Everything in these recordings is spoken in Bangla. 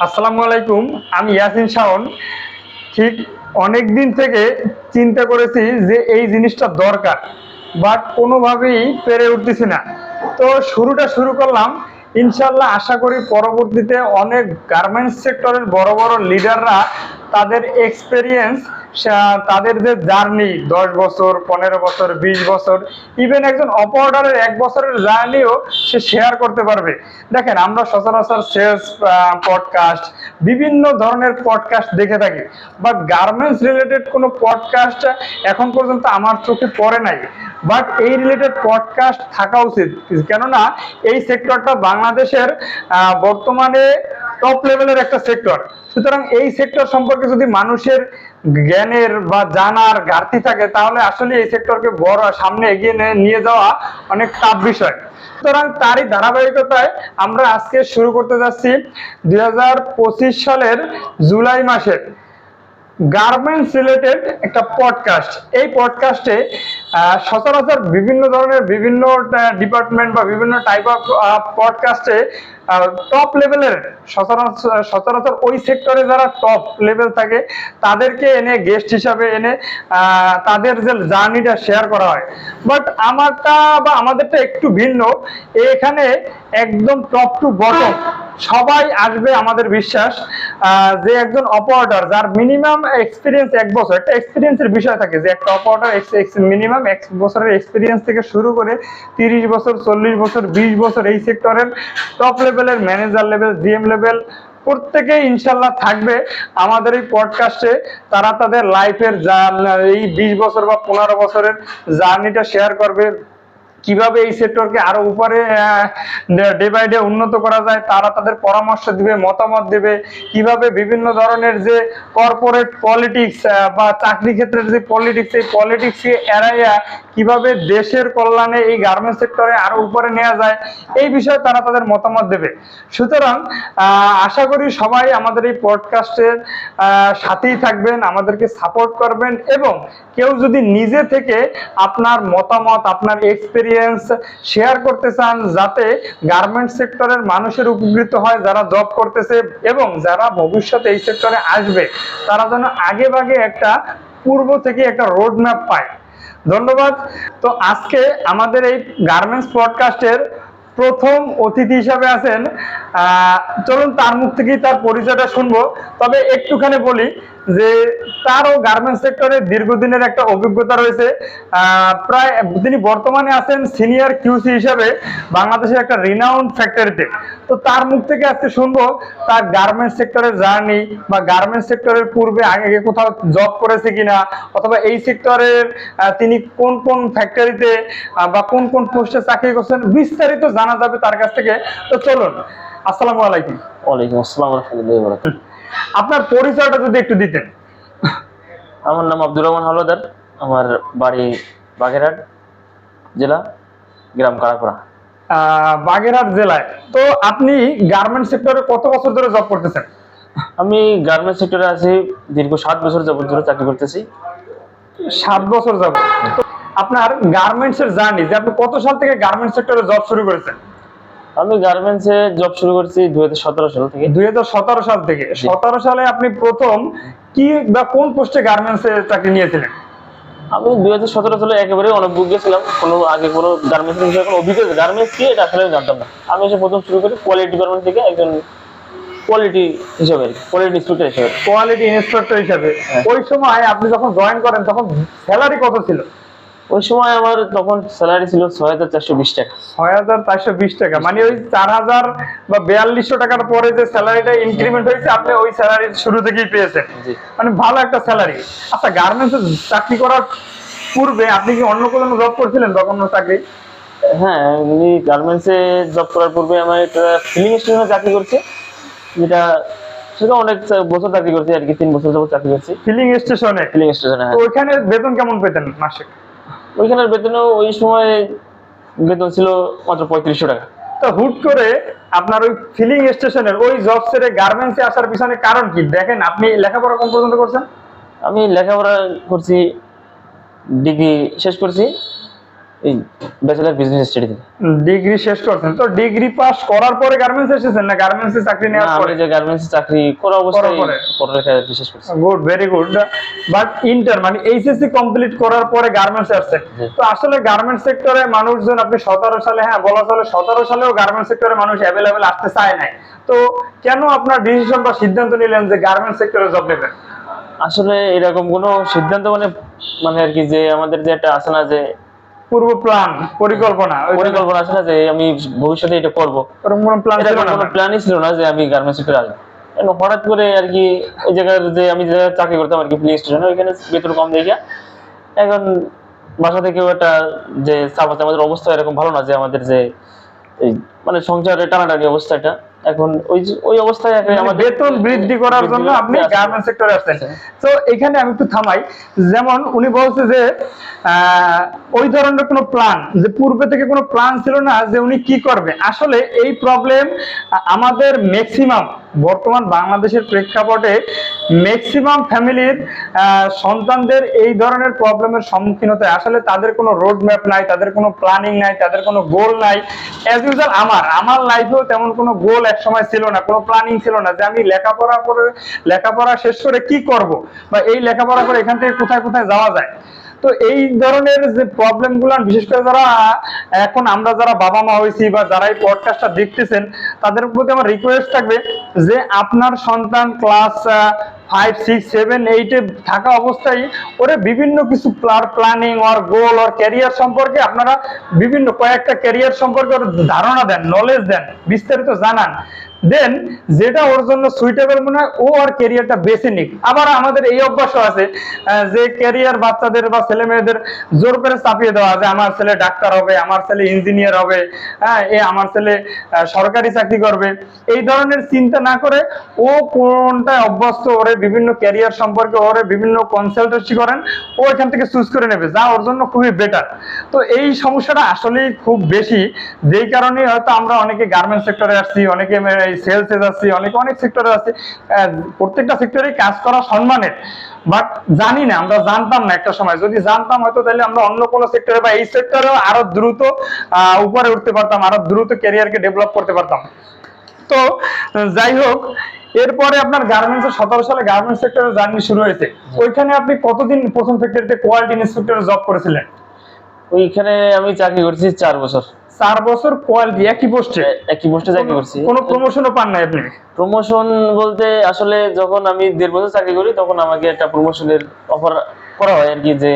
আসসালামু আলাইকুম। আমি ইয়াসিন শাওন। ঠিক অনেক দিন থেকে চিন্তা করেছি যে এই জিনিসটা দরকার, বাট কোনোভাবেই পেরে উঠতেছি না। তো শুরু করলাম। ইনশাল্লাহ আশা করি পরবর্তীতে অনেক গার্মেন্টস সেক্টরের বড় বড় লিডাররা তাদের এক্সপেরিয়েন্স, তাদের যে জার্নি ১০ বছর, ১৫ বছর, ২০ বছর, ইভেন একজন অপারেটরের ১ বছরের জার্নিও সে শেয়ার করতে পারবে। দেখেন, আমরা সচরাচর সেলস পডকাস্ট, বিভিন্ন ধরনের পডকাস্ট দেখে থাকি, বাট গার্মেন্টস রিলেটেড কোনো পডকাস্ট এখন পর্যন্ত আমার চোখে পড়ে নাই। বাট এই রিলেটেড পডকাস্ট থাকা উচিত, কেননা এই সেক্টরটা বাংলাদেশের বর্তমানে টপ লেভেলের একটা সেক্টর। সুতরাং এই সেক্টর সম্পর্কে যদি মানুষের জ্ঞানের বা জানার ঘাটতি থাকে, তাহলে আসলে এই সেক্টরকে বড় সামনে এগিয়ে নিয়ে যাওয়া অনেক টাফ বিষয়। সুতরাং তারই ধারাবাহিকতায় আমরা আজকে শুরু করতে যাচ্ছি ২০২৫ সালের জুলাই মাসের গার্মেন্টস রিলেটেড একটা পডকাস্ট। এই পডকাস্টে সচরাচর বিভিন্ন ধরনের বিভিন্ন ডিপার্টমেন্ট বা বিভিন্ন টাইপ অফ পডকাস্টে টপ লেভেলের সচরাচর ওই সেক্টরে যারা টপ লেভেল থাকে তাদেরকে এনে গেস্ট হিসাবে এনে তাদের যে জার্নিটা শেয়ার করা হয়। বাট আমারটা বা আমাদেরটা একটু ভিন্ন। এখানে একদম টপ টু বটম সবাই আসবে, আমাদের বিশ্বাস। যে একজন অপারেটর যার মিনিমাম এক্সপিরিয়েন্স ১ বছর, একটা এক্সপিরিয়েন্সের বিষয় থাকে যে একটা অপারেটর মিনিমাম ১ বছরের এক্সপিরিয়েন্স থেকে শুরু করে ৩০ বছর, ৪০ বছর, ২০ বছর এই সেক্টরের টপ লেভেলের ম্যানেজার লেভেল, জিএম লেভেল প্রত্যেকেই ইনশাল্লাহ থাকবে আমাদের এই পডকাস্টে। তারা তাদের লাইফের এই ২০ বছর বা ১৫ বছরের জার্নিটা শেয়ার করবে, কিভাবে এই সেক্টরকে আরো উপরে ডে বাই ডে উন্নত করা যায়। তারা তাদের পরামর্শ দিবে, মতামত দিবে, কিভাবে বিভিন্ন ধরনের যে কর্পোরেট পলিটিক্স বা চাকরি ক্ষেত্রের যে পলিটিক্স, এই পলিটিক্সকে এড়াইয়া কিভাবে দেশের কল্যাণে এই গার্মেন্টস সেক্টরে আরো উপরে নেওয়া যায়, এই বিষয়ে তারা তাদের মতামত দেবে। সুতরাং আশা করি সবাই আমাদের এই পডকাস্টের সাথেই থাকবেন, আমাদেরকে সাপোর্ট করবেন, এবং কেউ যদি নিজে থেকে আপনার মতামত, আপনার এক্সপেরিয়েন্স শেয়ার করতে চান, যাতে গার্মেন্টস সেক্টরের মানুষের উপকৃত হয়, যারা জব করতেছে এবং যারা ভবিষ্যতে এই সেক্টরে আসবে, তারা যেন আগে ভাগে একটা পূর্ব থেকে একটা রোড ম্যাপ পায়। ধন্যবাদ। তো আজকে আমাদের এই গার্মেন্টস পডকাস্টের প্রথম অতিথি হিসাবে আছেন, চলুন তার মুখ থেকেই তার পরিচয়টা শুনবো। তবে একটুখানি বলি যে তারও গার্মেন্টস সেক্টরে দীর্ঘদিনের একটা অভিজ্ঞতা রয়েছে। প্রায় তিনি বর্তমানে আছেন সিনিয়র কিউসি হিসাবে বাংলাদেশের একটা রিনাউন্ড ফ্যাক্টরিতে। তো তার মুখ থেকে আজকে শুনবো তার গার্মেন্টস সেক্টরের জার্নি, বা গার্মেন্টস সেক্টরের পূর্বে আগে কোথাও জব করেছে কিনা, অথবা এই সেক্টরের তিনি কোন কোন ফ্যাক্টরিতে বা কোন কোন পোস্টে চাকরি করছেন, বিস্তারিত জানা যাবে তার কাছ থেকে। তো চলুন। আসসালামু আলাইকুম। ওয়ালাইকুম আসসালাম ওয়া রাহমাতুল্লাহি ওয়া বারাকাতুহু। আপনার পরিচয়টা যদি একটু দিতেন। আমার নাম আব্দুর রহমান হাওলাদার, আমার বাড়ি বাগেরহাট জেলা, গ্রাম কারাকোড়া। বাগেরহাট জেলায়। তো আপনি গার্মেন্টস সেক্টরে কত বছর ধরে জব করতেছেন? আমি গার্মেন্টস সেক্টরে আছি দীর্ঘ ৭ বছর যাবত ধরে চাকরি করতেছি। ৭ বছর যাবত। তো আপনার গার্মেন্টস এর জার্নি, যে আপনি কত সাল থেকে গার্মেন্টস সেক্টরে জব শুরু করেছেন? আমি গার্মেন্টসে জব শুরু করছি ২০১৭ সাল থেকে। ২০১৭ সাল থেকে। ১৭ সালে আপনি প্রথম কি বা কোন পোস্টে গার্মেন্টসে চাকরি নিয়েছিলেন? আমি ২০১৭ সালে একেবারে অনভিজ্ঞ ছিলাম, আগে কোনো গার্মেন্টসের বিষয়ে কোনো অভিজ্ঞতা, গার্মেন্টস কি এটা আসলে জানতাম না। আমি এসে প্রথম শুরু করি কোয়ালিটি ডিপার্টমেন্ট থেকে, একজন কোয়ালিটি হিসাবে, কোয়ালিটি ইন্সপেক্টর হিসাবে। কোয়ালিটি ইন্সপেক্টর হিসাবে। ওই সময় আপনি যখন জয়েন করেন তখন স্যালারি কত ছিল? ওই সময় আমার তখন স্যালারি ছিল ৬,৪২০ টাকা। ৬,৪২০ টাকা, মানে ওই ৪,০০০ বা ৪২০০ টাকার পরে যে স্যালারিটা ইনক্রিমেন্ট হয়েছে, আপনি ওই স্যালারি শুরু থেকেই পেয়েছেন। মানে ভালো একটা স্যালারি। আচ্ছা, গার্মেন্টসে চাকরি করার পূর্বে আপনি কি অন্য কোনো জব করছিলেন বা কোনো চাকরি? হ্যাঁ, আমি গার্মেন্টসে জব করার পূর্বে আমার একটা ফিলিং স্টেশনে চাকরি করছি, যেটা সেটা অনেক বছর চাকরি করছি আর কি, ৩ বছর যাবত চাকরি করছি ফিলিং স্টেশনে। ফিলিং স্টেশনে, হ্যাঁ। তো ওইখানে বেতন কেমন পেতেন মাসে? ওইখানের বেতনও ওই সময় বেতন ছিল মাত্র ৩৫০০ টাকা। তো হুট করে আপনার ওই ফিলিং স্টেশনের ওই জব ছেড়ে গার্মেন্টসে আসার পিছনে কারণ কি? দেখেন, আপনি লেখাপড়া কোন পর্যন্ত করছেন? আমি লেখাপড়া করছি, ডিগ্রি শেষ করছি, এই ব্যাচেলর বিজনেস স্টাডি থেকে। ডিগ্রি শেষ করছেন, তো ডিগ্রি পাস করার পরে গার্মেন্টস এসেছেন না গার্মেন্টসে চাকরি না, নেওয়ার আমি পরে? যে গার্মেন্টস চাকরি করা অবস্থায় করার পরে? পড়ালেখা বিশেষ করছি। Good, very good. But inter মানে এইচএসসি কমপ্লিট করার পরে গার্মেন্টস আসছেন। জি। তো আসলে গার্মেন্টস সেক্টরে মানুষজন, আপনি 17 সালে, হ্যাঁ বলা চলে 17 সালেও গার্মেন্টস সেক্টরে মানুষ অ্যাভেলেবেল আসতে চায় নাই, তো কেন আপনার ডিসিশন বা সিদ্ধান্ত নিলেন যে গার্মেন্টস সেক্টরে জব নেবেন? আসলে এরকম কোনো সিদ্ধান্ত মানে মানে আর কি যে আমাদের যে একটা আছে না যে পূর্ব প্ল্যান, পরিকল্পনা, পরিকল্পনা আছে না যে আমি ভবিষ্যতে এটা করব, ওরকম কোনো প্ল্যান ছিল এরকম না? কোনো প্ল্যানই ছিল না যে আমি গার্মেন্টস সেক্টরে আসবো। কারণ হঠাৎ করে আর কি ওই জায়গায় যে আমি যে জায়গায় চাকরি করতাম আর কি প্লে স্টেশনে, ওইখানে বেতন কম দেখে এখন বাসা থেকেও একটা যে চাপ আছে, আমাদের অবস্থা এরকম ভালো না যে আমাদের যে এই মানে সংসারে টানাটানি অবস্থাটা, এখন ওই অবস্থায় মানে আমাদের বেতন বৃদ্ধি করার জন্য আপনি আসলে গার্মেন্টস সেক্টরে আসছেন। তো এখানে আমি একটু থামাই, যেমন উনি বলছে যে ওই ধরনের কোনো প্ল্যান, যে পূর্বে থেকে কোনো প্ল্যান ছিল না যে উনি কি করবে। আসলে এই প্রবলেম আমাদের ম্যাক্সিমাম বর্তমান বাংলাদেশের প্রেক্ষাপটে ম্যাক্সিমাম ফ্যামিলির সন্তানদের এই ধরনের প্রবলেমের সম্মুখীন হতে হয়। আসলে তাদের কোনো রোড ম্যাপ নাই, তাদের কোনো প্ল্যানিং নাই, তাদের কোনো গোল নাই। অ্যাজ ইউজুয়াল আমার লাইফেও তেমন কোনো গোল এক সময় ছিল না, কোনো প্ল্যানিং ছিল না যে আমি লেখাপড়া শেষ করে কি করব, বা এই লেখাপড়া করে এখান থেকে কোথায় কোথায় যাওয়া যায়। তো এই ধরনের যে প্রবলেম গুলো, বিশেষ করে যারা এখন আমরা যারা বাবা মা হয়েছি বা যারা এই পডকাস্টটা দেখতেছেন, তাদের প্রতি আমার রিকোয়েস্ট থাকবে যে আপনার সন্তান ক্লাস 5, 6, 7, 8 থাকা অবস্থায় ওরে বিভিন্ন কিছু প্ল্যানিং আর গোল আর ক্যারিয়ার সম্পর্কে আপনারা বিভিন্ন কয়েকটা ক্যারিয়ার সম্পর্কে ওর ধারণা দেন, নলেজ দেন, বিস্তারিত জানান। দেন যেটা ওর জন্য সুইটেবল মনে হয় ও আর ক্যারিয়ারটা বেছে নিক। আবার আমাদের এই অভ্যাসও আছে যে ক্যারিয়ার বাচ্চাদের বা ছেলে মেয়েদের জোর করে চাপিয়ে দেওয়া, যে আমার ছেলে ডাক্তার হবে, আমার ছেলে ইঞ্জিনিয়ার হবে, হ্যাঁ আমার ছেলে সরকারি চাকরি করবে। এই ধরনের চিন্তা না করে ও কোনটায় অভ্যস্ত, ওরে বিভিন্ন ক্যারিয়ার সম্পর্কে ওরে বিভিন্ন কনসালটেন্সি করেন, ও এখান থেকে চুজ করে নেবে যা ওর জন্য খুবই বেটার। তো এই সমস্যাটা আসলেই খুব বেশি, যেই কারণে হয়তো আমরা অনেকে গার্মেন্টস সেক্টরে আসছি, অনেকে সেলসে যাচ্ছি, অনেকে অনেক সেক্টরে আছে। প্রত্যেকটা সেক্টরেই কাজ করা সম্মানের, বাট জানি না, আমরা জানতাম না একটা সময়। যদি জানতাম হয়তো তাহলে আমরা অন্য কোনো সেক্টরে বা এই সেক্টরেও আরো দ্রুত উপরে উঠতে পারতাম, আরো দ্রুত ক্যারিয়ারকে ডেভেলপ করতে পারতাম। তো যাই হোক, এরপরে আপনার গার্মেন্টস 17 সালে গার্মেন্টস সেক্টরে জার্নি শুরু হয়েছে। ওইখানে আপনি কতদিন প্রথম ফ্যাক্টরিতে কোয়ালিটি ইন্সপেক্টরে জব করেছিলেন? ওইখানে আমি চাকরি করছি 4 বছর। 4 বছর কোয়ালিটি একই পোস্টে? একই পোস্টে চাকরি করছি। কোনো প্রমোশনও পান নাই আপনি? প্রমোশন বলতে আসলে যখন আমি 1.5 বছর চাকরি করি তখন আমাকে একটা প্রমোশনের অফার করা হয় আর কি, যে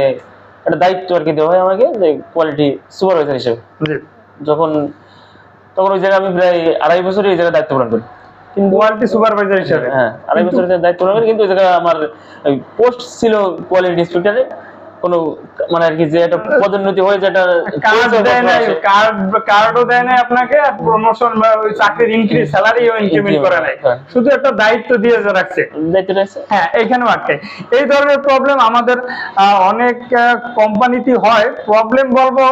একটা দায়িত্ব আর কি দেওয়া হয় আমাকে, যে কোয়ালিটি সুপারভাইজার হিসেবে। জি। তখন ওই জায়গায় আমি প্রায় 2.5 বছর এই জায়গায় দায়িত্ব পালন করি। কিন্তু কোয়ালিটি সুপারভাইজার হিসেবে? হ্যাঁ, 2.5 বছর দায়িত্ব পালন করি, কিন্তু ওই জায়গায় আমার পোস্ট ছিল কোয়ালিটি ইন্সপেক্টরে। কোনো মানে আর কি যে একটা পদোন্নতি হয়ে যেটা কার্ডও দেয় নাই আপনাকে, আর প্রমোশন বা ওই চাকরির ইনক্রিজ, স্যালারিও ইনক্রিমেন্ট করে নাই, শুধু একটা দায়িত্ব দিয়ে রাখছে। দায়িত্ব রাখছে, হ্যাঁ, এখানেও আটকে। এই ধরনের প্রবলেম আমাদের অনেক কোম্পানিতে হয়। প্রবলেম বলবো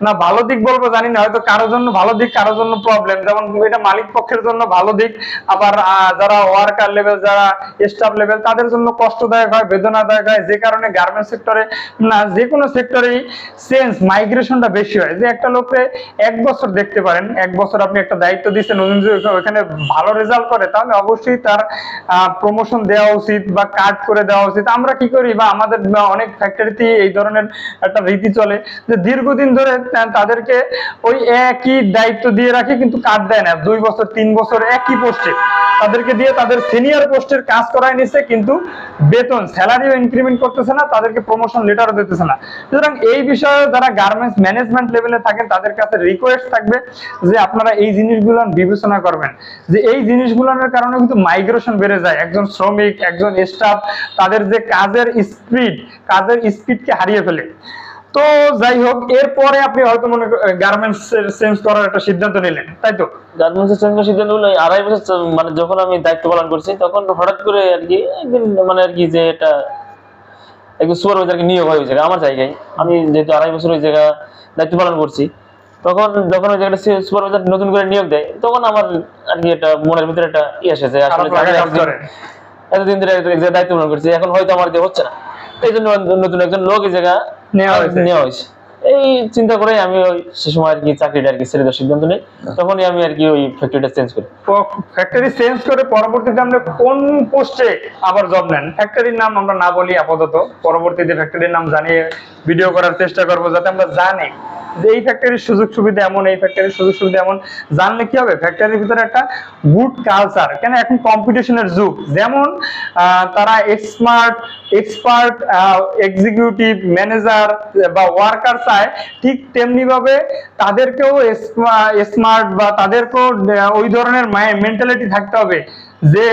না ভালো দিক বলবো জানি না, হয়তো কারোর জন্য ভালো দিক, কারোর জন্য প্রবলেম। যেমন এটা মালিক পক্ষের জন্য ভালো দিক, আবার যারা ওয়ার্কার লেভেল, যারা স্টাফ লেভেল, তাদের জন্য কষ্টদায়ক হয়, বেদনাদায়ক হয়। যে কারণে গার্মেন্টস সেক্টরে না, যে কোনো সেক্টরেই চেঞ্জ মাইগ্রেশনটা বেশি হয়। যে একটা লোককে 1 বছর দেখতে পারেন, 1 বছর আপনি একটা দায়িত্ব দিচ্ছেন, ওখানে ভালো রেজাল্ট করে, তাহলে অবশ্যই তার প্রমোশন দেওয়া উচিত বা কাট করে দেওয়া উচিত। আমরা কি করি, বা আমাদের অনেক ফ্যাক্টরিতে এই ধরনের একটা রীতি চলে যে দীর্ঘদিন ধরে তাদেরকে ওই একই দায়িত্ব দিয়ে রাখে, কিন্তু কাট দেয় না। 2 বছর 3 বছর একই পোস্টে তাদেরকে দিয়ে তাদের সিনিয়র পোস্টের কাজ করায় নিচ্ছে, কিন্তু বেতন স্যালারিও ইনক্রিমেন্ট করতেছে না, তাদেরকে প্রমোশন লেটারও দিতেছে না। সুতরাং এই বিষয়ে যারা গার্মেন্টস ম্যানেজমেন্ট লেভেলে থাকেন তাদের কাছে রিকোয়েস্ট থাকবে যে আপনারা এই জিনিসগুলো বিবেচনা করবেন, যে এই জিনিসগুলোর কারণে কিন্তু মাইগ্রেশন বেড়ে যায়। একজন শ্রমিক, একজন স্টাফ, তাদের যে কাজের স্পিডকে হারিয়ে ফেলে। তো যাই হোক, এরপরে আপনি হয়তো মনে গার্মেন্টস চেঞ্জ করার একটা সিদ্ধান্ত নিলেন, তাই তো? গার্মেন্টস চেঞ্জ করার সিদ্ধান্ত হলো 2.5 বছর মানে যখন আমি দায়িত্ব পালন করছি, তখন হঠাৎ করে আর কি একদিন মানে আর কি যে এটা একজন সুপারভাইজারকে নিয়োগ হয় ওই জায়গায় আমার জায়গায়। আমি যেহেতু 2.5 বছর ওই জায়গা দায়িত্ব পালন করছি, তখন যখন ওই জায়গাটা সুপারভাইজার নতুন করে নিয়োগ দেয়, তখন আমার আর কি একটা মনের ভিতরে একটা আসে যে আসলে এতদিন ধরে দায়িত্ব পালন করছি, এখন হয়তো আমার দিয়ে হচ্ছে না, এই জন্য নতুন একজন লোক এই জায়গা নেওয়া হয়েছে। এই চিন্তা করে আমি ওই সে সময় আর কি চাকরিটা আর কি ছেড়ে দেওয়ার সিদ্ধান্ত নেই। তখনই আমি আর কি ওই ফ্যাক্টরিটা চেঞ্জ করি। ফ্যাক্টরি চেঞ্জ করে পরবর্তীতে আমরা কোন পোস্টে আবার জব নেন? ফ্যাক্টরির নাম আমরা না বলি আপাতত, পরবর্তীতে ফ্যাক্টরির নাম জানিয়ে ভিডিও করার চেষ্টা করবো যাতে আমরা জানি যে এই ফ্যাক্টরির সুযোগ সুবিধা এমন, এই ফ্যাক্টরির সুযোগ সুবিধা এমন। জানলে কি হবে, ফ্যাক্টরির ভিতরে একটা গুড কালচার, কেন এখন কম্পিটিশনের যুগ, যেমন তারা এক্সপার্ট এক্সিকিউটিভ ম্যানেজার বা ওয়ার্কার চায়, ঠিক তেমনি ভাবে তাদেরকেও স্মার্ট বা তাদেরকেও ওই ধরনের মেন্টালিটি থাকতে হবে যে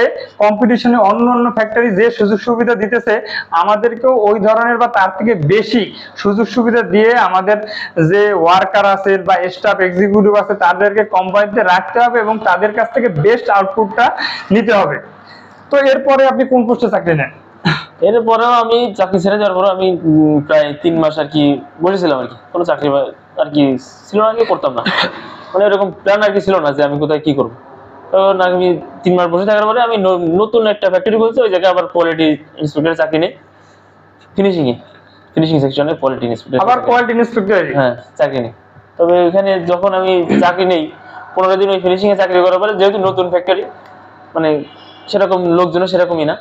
কম্পিটিশনে অন্য অন্য ফ্যাক্টরি যে সুযোগ সুবিধা দিতেছে আমাদেরকেও ওই ধরনের বা তার থেকে বেশি সুযোগ সুবিধা দিয়ে আমাদের যে ওয়ার্কার আছে বা স্টাফ এক্সিকিউটিভ আছে তাদেরকে কোম্পানিতে রাখতে হবে এবং তাদের কাছ থেকে বেস্ট আউটপুটটা নিতে হবে। তো এরপরে আপনি কোন পোস্টে চাকরি নেন? এরপরেও আমি চাকরি ছেড়ে যাওয়ার পরে আমি প্রায় 3 মাস আর কি বসেছিলাম আর কি, কোনো চাকরি আর কি ছিল না, আর কি করতাম না, মানে এরকম প্ল্যান আর কি ছিল না যে আমি কোথায় কি করবো। তখন আমি 3 মাস বসে থাকার পরে আমি নতুন একটা ফ্যাক্টরি খুলছি, ওই জায়গায় আবার কোয়ালিটি ইন্সপেক্টরের চাকরি নেই, ফিনিশিং সেকশনে কোয়ালিটি ইন্সপেক্টর, আবার কোয়ালিটি ইন্সপেক্টর, হ্যাঁ চাকরি নেই। তবে এখানে যখন আমি চাকরি নেই 15 দিন ওই ফিনিশিং এ চাকরি করার পরে, যেহেতু নতুন ফ্যাক্টরি মানে সেরকম লোকজন সেরকমই না,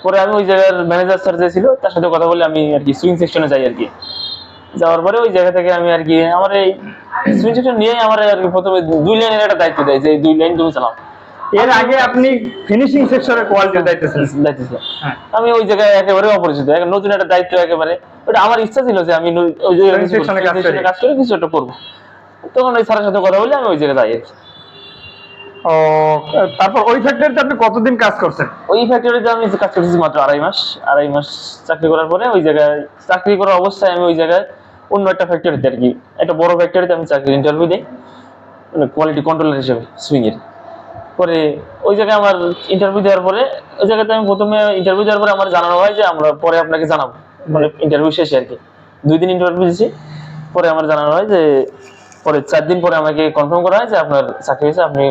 পরে আমি ওই জায়গার ম্যানেজার স্যার যে ছিল তার সাথে কথা বলে আমি আর কি সুইং সেকশনে যাই আর কি। যাওয়ার পরে ওই জায়গা থেকে আমি আর কি আমার এই সুইং সেকশন নিয়ে আমার আর কি প্রথমে 2 লাইনের একটা দায়িত্ব দেয় যে 2 লাইন তুমি চালাও। এর আগে আপনি ফিনিশিং সেকশনের কোয়ালিটির দায়িত্ব ছিলেন? হ্যাঁ। আমি ওই জায়গায় একেবারে অপরিচিত, নতুন একটা দায়িত্ব একেবারে, ওটা আমার ইচ্ছা ছিল যে আমি ওই জায়গায় কাজ করে কিছু একটা করবো। তখন ওই স্যারের সাথে কথা বলে আমি ওই জায়গায় যাই আর কি। ও, তারপর ওই ফ্যাক্টরিতে আপনি কতদিন কাজ করছেন? ওই ফ্যাক্টরিতে আমি কাজ করতেছি মাত্র 2.5 মাস চাকরি করার পরে ওই জায়গায় চাকরি করার অবস্থায় আমি ওই জায়গায় অন্য একটা ফ্যাক্টরিতে আর কি, একটা বড় ফ্যাক্টরিতে আমি চাকরির ইন্টারভিউ দিই, মানে কোয়ালিটি কন্ট্রোলার হিসেবে সুইং এর। পরে ওই জায়গায় আমার ইন্টারভিউ দেওয়ার পরে ওই জায়গাতে আমি প্রথমে ইন্টারভিউ দেওয়ার পরে আমার জানানো হয় যে আমরা পরে আপনাকে জানাবো, মানে ইন্টারভিউ শেষে আর কি 2 দিন ইন্টারভিউ দিয়েছি, পরে আমার জানানো হয় যে পরে 4 দিন পরে আমাকে কনফার্ম করা হয় যে আপনার চাকরি হয়েছে, আপনি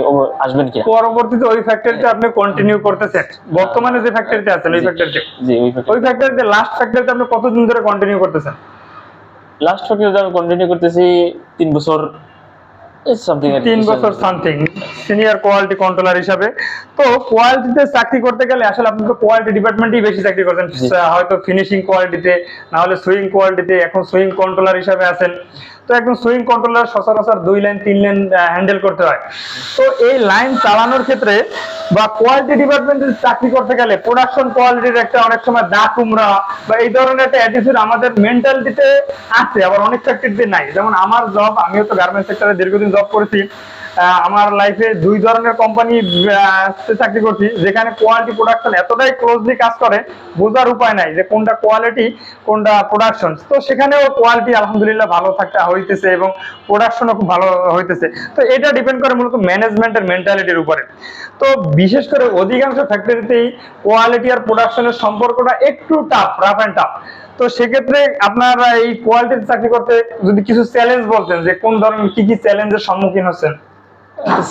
আসবেন কি। পরবর্তীতে ওই ফ্যাক্টরিতে আপনি কন্টিনিউ করতেছেন বর্তমানে যে ফ্যাক্টরিতে আছেন? ওই ফ্যাক্টরিতে, জি ওই ফ্যাক্টরিতে লাস্ট ফ্যাক্টরিতে আপনি কতদিন ধরে কন্টিনিউ করতেছেন? লাস্ট ফ্যাক্টরিতে আমি কন্টিনিউ করতেছি 3 বছর সামথিং, 3 বছর সামথিং, সিনিয়র কোয়ালিটি কন্ট্রোলার হিসাবে। তো কোয়ালিটিতে চাকরি করতে গেলে আসলে আপনি তো কোয়ালিটি ডিপার্টমেন্টেই বেশি চাকরি করছেন, হয়তো ফিনিশিং কোয়ালিটিতে, না হলে সুইং কোয়ালিটিতে, এখন সুইং কন্ট্রোলার হিসাবে আছেন। তো একদম সুইং কন্ট্রোলার সচরাচর 2 লাইন 3 লাইন হ্যান্ডেল করতে হয়। তো এই লাইন চালানোর ক্ষেত্রে বা কোয়ালিটি ডিপার্টমেন্টে চাকরি করতে গেলে প্রোডাকশন কোয়ালিটির একটা অনেক সময় দা কুমড়া বা এই ধরনের একটা অ্যাটিটিউড আমাদের মেন্টালিটিতে আছে, আবার অনেক ফ্যাক্টরিতে নাই। যেমন আমার জব, আমিও তো গার্মেন্টস সেক্টরে দীর্ঘদিন জব করেছি, আমার লাইফে 2 ধরনের কোম্পানি চাকরি করছি যেখানে কোয়ালিটি প্রোডাকশন এতটাই ক্লোজলি কাজ করে বোঝার উপায় নাই যে কোনটা কোয়ালিটি কোনটা প্রোডাকশন। তো সেখানেও কোয়ালিটি আলহামদুলিল্লাহ ভালো থাকতে হইতেছে এবং প্রোডাকশনও খুব ভালো হইতেছে। তো এটা ডিপেন্ড করে মূলত ম্যানেজমেন্টের মেন্টালিটির উপরে। তো বিশেষ করে অধিকাংশ ফ্যাক্টরিতেই কোয়ালিটি আর প্রোডাকশনের সম্পর্কটা একটু রাফ অ্যান্ড টাফ। তো সেক্ষেত্রে আপনারা এই কোয়ালিটিতে চাকরি করতে যদি কিছু চ্যালেঞ্জ বলতেন যে কোন ধরনের কি কি চ্যালেঞ্জের সম্মুখীন হচ্ছেন?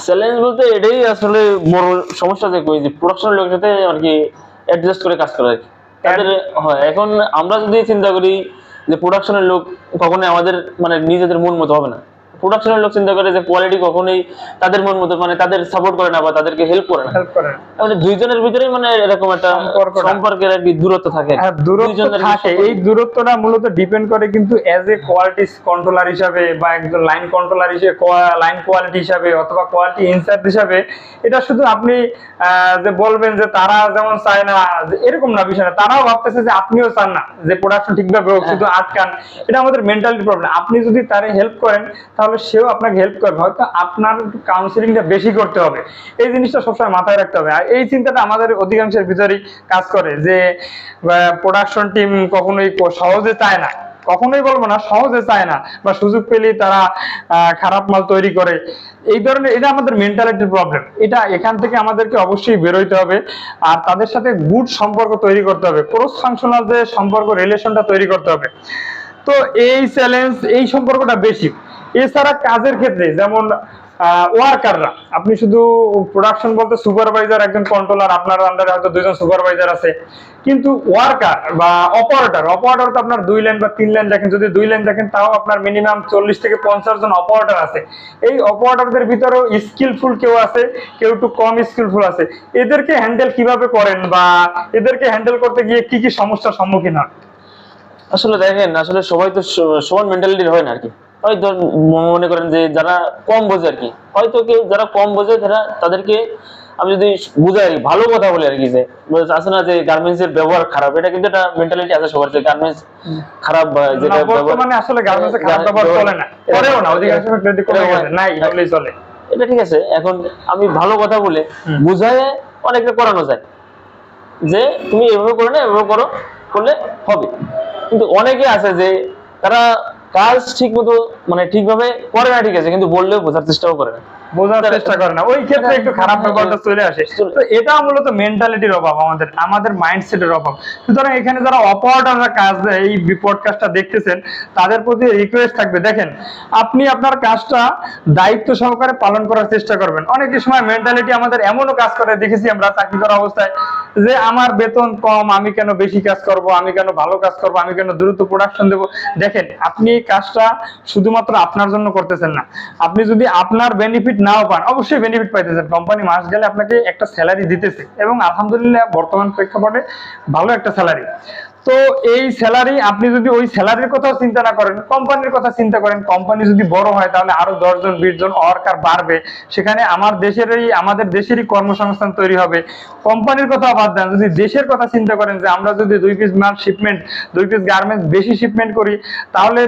চ্যালেঞ্জ বলতে এটাই আসলে বড় সমস্যা, যে ওই যে প্রোডাকশনের লোকের সাথে আর কি অ্যাডজাস্ট করে কাজ করে আর কি তাদের হয়। এখন আমরা যদি চিন্তা করি যে প্রোডাকশনের লোক কখনোই আমাদের মানে নিজেদের মন মতো হবে না, প্রোডাকশনের লোক চিন্তা করে যে কোয়ালিটি কখনোই তাদের মন মতো মানে তাদের সাপোর্ট করে না বা তাদেরকে হেল্প করে না, মানে দুইজনের ভিতরেই মানে এরকম একটা সম্পর্কের আর কি দূরত্ব থাকে। এই দূরত্বটা মূলত ডিপেন্ড করে কিন্তু এজ এ কোয়ালিটি কন্ট্রোলার হিসাবে বা একজন লাইন কন্ট্রোলার হিসেবে, লাইন কোয়ালিটি হিসাবে অথবা কোয়ালিটি ইনচার্জ হিসাবে। এটা শুধু আপনি যে বলবেন যে তারা যেমন চায় না এরকম না, বিষয় না, তারাও ভাবতেছে যে আপনিও চান না যে প্রোডাকশন ঠিকভাবে হোক, শুধু আটকান। এটা আমাদের মেন্টালিটি প্রবলেম। আপনি যদি তারে হেল্প করেন তাহলে সেও আপনাকে হেল্প করবে, হয়তো আপনার কাউন্সিলিংটা বেশি করতে হবে। এই জিনিসটা সবসময় মাথায় রাখতে হবে। আর এই চিন্তাটা আমাদের অধিকাংশের ভিতরেই কাজ করে যে প্রোডাকশন টিম কখনোই সহজে চায় না, কখনোই বলবো না সহজে চায় না, বা সুযোগ পেলেই তারা খারাপ মাল তৈরি করে। এই ধরনের, এটা আমাদের মেন্টালিটির প্রবলেম। এটা এখান থেকে আমাদেরকে অবশ্যই বেরোইতে হবে আর তাদের সাথে গুড সম্পর্ক তৈরি করতে হবে, ক্রস ফাংশনাল যে সম্পর্ক রিলেশনটা তৈরি করতে হবে। তো এই চ্যালেঞ্জ, এই সম্পর্কটা বেশি। এছাড়া কাজের ক্ষেত্রে যেমন ওয়ার্কাররা, আপনি শুধু প্রোডাকশন বলতে সুপারভাইজার, একজন কন্ট্রোলার, আপনার আন্ডারে হয়তো 2জন সুপারভাইজার আছে, কিন্তু ওয়ার্কার বা অপারেটর তো আপনার 2 লাইন বা 3 লাইন দেখেন, যদি 2 লাইন দেখেন তাও আপনার মিনিমাম 40 থেকে 50 জন অপারেটর আছে। এই অপারেটরদের ভিতরেও স্কিলফুল কেউ আছে, কেউ একটু কম স্কিলফুল আছে। এদেরকে হ্যান্ডেল কিভাবে করেন, বা এদেরকে হ্যান্ডেল করতে গিয়ে কি কি সমস্যার সম্মুখীন হন? আসলে দেখেন, আসলে সবাই তো সমান মেন্টালিটির হয় না আর কি। হয়তো মনে করেন যে যারা কম বোঝে আর কি, হয়তো কেউ যারা কম বোঝে তাদেরকে আমি যদি বুঝাই আর কি, ভালো কথা বলে আর কি, যে আছে না যে গার্মেন্টস এর ব্যবহার খারাপ, এটা কিন্তু একটা মেন্টালিটি আছে সবার, যে গার্মেন্টস খারাপ বা যেটা বর্তমানে আসলে গার্মেন্টসে খারাপ ব্যবহার চলে না, করেও না, অধিকাংশ ক্ষেত্রে কমে গেছে, নাই বললেই চলে। এটা ঠিক আছে। এখন আমি ভালো কথা বলে বুঝায় অনেকটা করানো যায়, যে তুমি এভাবে করো না, এভাবে করলে হবে। কিন্তু অনেকে আছে যে তারা কাজ ঠিক মতো মানে ঠিকভাবে করে না, ঠিক আছে, কিন্তু বললেও বোঝার চেষ্টাও করে না, বোঝার চেষ্টা করে না, ওই ক্ষেত্রে একটু খারাপ ব্যাপারটা চলে আসে। তো এটা মূলত মেন্টালিটির অভাব, আমাদের মাইন্ডসেটের অভাব। সুতরাং এখানে যারা অপারেটররা কাজ এই পডকাস্টটা দেখতেছেন, তাদের প্রতি রিকোয়েস্ট থাকবে, দেখেন আপনি আপনার কাজটা দায়িত্ব সহকারে পালন করার চেষ্টা করবেন। অনেক সময় মেন্টালিটি আমাদের এমনও কাজ করে দেখেছি আমরা চাকরি করা অবস্থায়, যে আমার বেতন কম, আমি কেন বেশি কাজ করব, আমি কেন ভালো কাজ করব, আমি কেন দ্রুত প্রোডাকশন দেব। দেখেন, আপনি এই কাজটা শুধুমাত্র আপনার জন্য করতেছেন না, আপনি যদি আপনার বেনিফিট নাও পান, অবশ্যই বেনিফিট পাইতেছেন। কোম্পানি মাস গেলে আপনাকে একটা স্যালারি দিতেছে, এবং আলহামদুলিল্লাহ বর্তমান প্রেক্ষাপটে ভালো একটা স্যালারি। তো এই স্যালারি, আপনি যদি ওই স্যালারির কথাও চিন্তা না করেন, কোম্পানির কথা চিন্তা করেন, কোম্পানি যদি বড় হয় তাহলে আরো 10 জন 20 জন ওয়ার্কার বাড়বে, সেখানে আমাদের দেশেরই কর্মসংস্থান তৈরি হবে। কোম্পানির কথা বাদ দেন, যদি দেশের কথা চিন্তা করেন, যে আমরা যদি 2 পিস মাল শিপমেন্ট, 2 পিস গার্মেন্টস বেশি শিপমেন্ট করি, তাহলে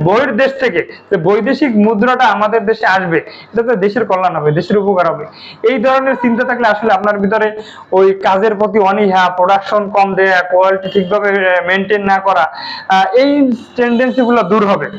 বহির দেশ থেকে যে বৈদেশিক মুদ্রাটা আমাদের দেশে আসবে, এটা তো দেশের কল্যাণ হবে, দেশের উপকার হবে। এই ধরনের চিন্তা থাকলে আসলে আপনার ভিতরে ওই কাজের প্রতি অনীহা, প্রোডাকশন কম দেয়া, কোয়ালিটি ঠিকভাবে মেনটেন না করা, এই টেন্ডেন্সি গুলো দূর হবে।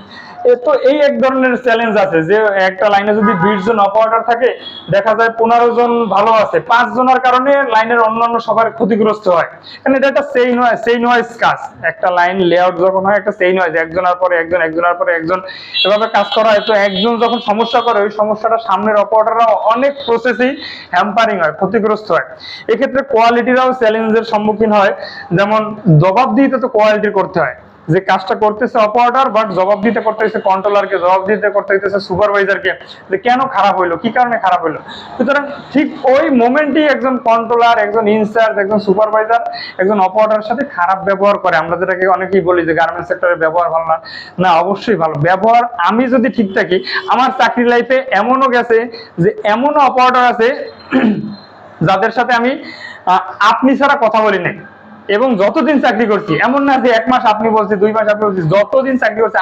তো এই এক ধরনের চ্যালেঞ্জ আছে, যে একটা লাইনে যদি 20 জন অপারেটর থাকে, দেখা যায় 15 জন ভালো আছে, 5 জনের কারণে লাইনের অন্যান্য সবার ক্ষতিগ্রস্ত হয়। কারণ এটা একটা চেইন ওয়াইজ কাজ। একটা লাইন লেআউট যখন হয়, একটা চেইন ওয়াইজ, একজনের পরে একজন, একজনের পরে একজন, এভাবে কাজ করা হয়। তো একজন যখন সমস্যা করে, ওই সমস্যাটা সামনের অপারেটররা অনেক প্রসেসেই হ্যাম্পারিং হয়, ক্ষতিগ্রস্ত হয়। এক্ষেত্রে কোয়ালিটিরাও চ্যালেঞ্জের সম্মুখীন হয়। যেমন জবাবদিহিতা তো কোয়ালিটির করতে হয়, যে কাজটা করতেছে অপারেটর, বাট জবাব দিতে করতে হচ্ছে কন্ট্রোলারকে, জবাব দিতে করতে হচ্ছে সুপারভাইজারকে, যে কেন খারাপ হইলো, কি কারণে খারাপ হইলো। সুতরাং ঠিক ওই মোমেন্টেই একজন কন্ট্রোলার, একজন ইনচার্জ, একজন সুপারভাইজার একজন অপারেটরের সাথে খারাপ ব্যবহার করে, আমরা যেটাকে অনেকেই বলি যে গার্মেন্টস সেক্টরের ব্যবহার ভালো না। না, অবশ্যই ভালো ব্যবহার। আমি যদি ঠিক থাকি, আমার চাকরি লাইফে এমনও গেছে যে এমনও অপারেটর আছে যাদের সাথে আমি আপনি ছাড়া কথা বলি নাই, এবং যতদিন চাকরি করছি, এমন না যে 1 মাস আপনি বলছি, 2 মাস আপনি বলছি, যতদিন চাকরি করছি